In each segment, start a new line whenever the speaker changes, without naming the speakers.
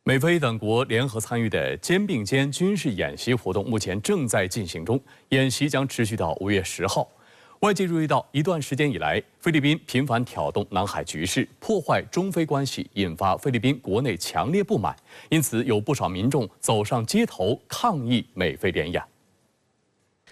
美菲等国联合参与的肩并肩军事演习活动目前正在进行中，演习将持续到5月10号。外界注意到，一段时间以来，菲律宾频繁挑动南海局势，破坏中菲关系，引发菲律宾国内强烈不满，因此有不少民众走上街头抗议美菲联演。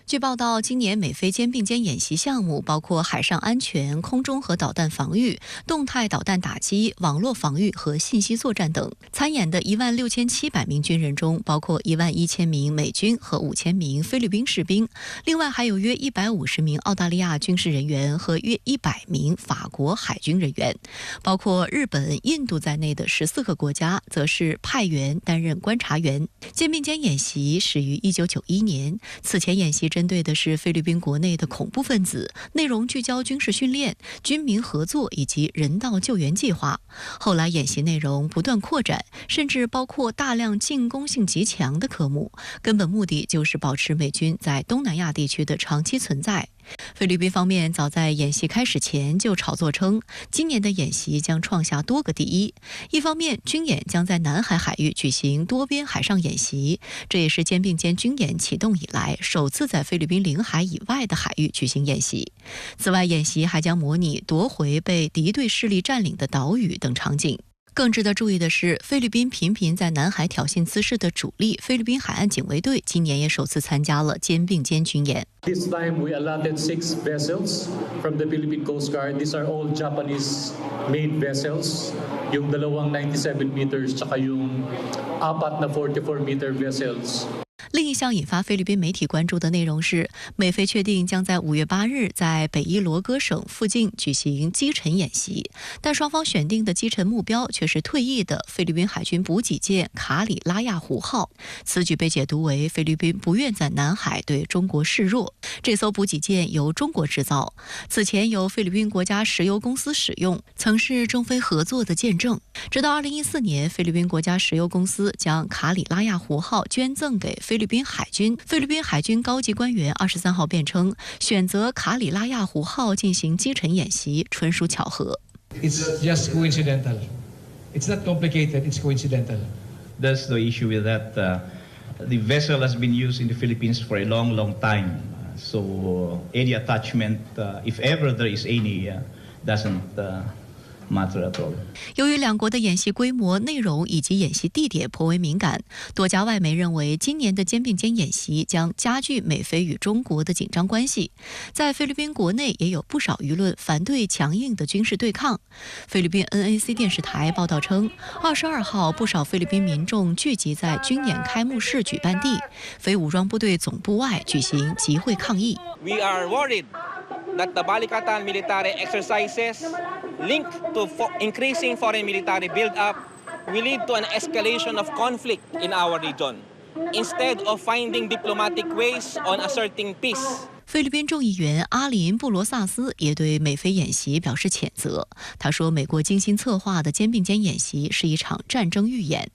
据报道，今年美菲肩并肩演习项目包括海上安全、空中和导弹防御、动态导弹打击、网络防御和信息作战等。参演的16700名军人中，包括11000名美军和5000名菲律宾士兵，另外还有约150名澳大利亚军事人员和约100名法国海军人员，包括日本、印度在内的14个国家则是派员担任观察员。肩并肩演习始于1991年，此前演习 针对的是菲律宾国内的恐怖分子，内容聚焦军事训练、军民合作以及人道救援计划。后来演习内容不断扩展，甚至包括大量进攻性极强的科目，根本目的就是保持美军在东南亚地区的长期存在。 菲律宾方面早在演习开始前就炒作称，今年的演习将创下多个第一。一方面，军演将在南海海域举行多边海上演习，这也是肩并肩军演启动以来首次在菲律宾领海以外的海域举行演习。此外，演习还将模拟夺回被敌对势力占领的岛屿等场景。 更值得注意的是，菲律宾频频在南海挑衅滋事的主力菲律宾海岸警卫队，今年也首次参加了肩并肩军演。
This time we allotted 6 vessels from the Philippine Coast Guard. These are all Japanese-made vessels. Yung 97 meters, tsaka yung 4 na 44-meter vessels.
另一项引发菲律宾媒体关注的内容是，美菲确定将在5月8日在北伊罗戈省附近举行击沉演习，但双方选定的击沉目标却是退役的菲律宾海军补给舰卡里拉亚湖号。此举被解读为菲律宾不愿在南海对中国示弱。这艘补给舰由中国制造，此前由菲律宾国家石油公司使用，曾是中菲合作的见证。直到2014年，菲律宾国家石油公司将卡里拉亚湖号捐赠给菲律宾海军。菲律宾海军高级官员23号辩称，选择卡里拉亚湖号进行击沉演习纯属巧合。
It's just coincidental. It's not complicated. It's coincidental.
That's the issue with that. The vessel has been used in the Philippines for a long, long time. So any attachment, if ever there is any, doesn't.
由于两国的演习规模、内容以及演习地点颇为敏感，多家外媒认为今年的肩并肩演习将加剧美菲与中国的紧张关系。在菲律宾国内也有不少舆论反对强硬的军事对抗。菲律宾 NAC 电视台报道称，22号不少菲律宾民众聚集在军演开幕式举办地、非武装部队总部外举行集会抗议。
We are worried that the Balikatan military exercises linked to increasing foreign military build-up will lead to an escalation of conflict in our region, instead of finding diplomatic ways on asserting peace.
菲律宾众议员阿林·布罗萨斯也对美菲演习表示谴责。他说，美国精心策划的肩并肩演习是一场战争预演。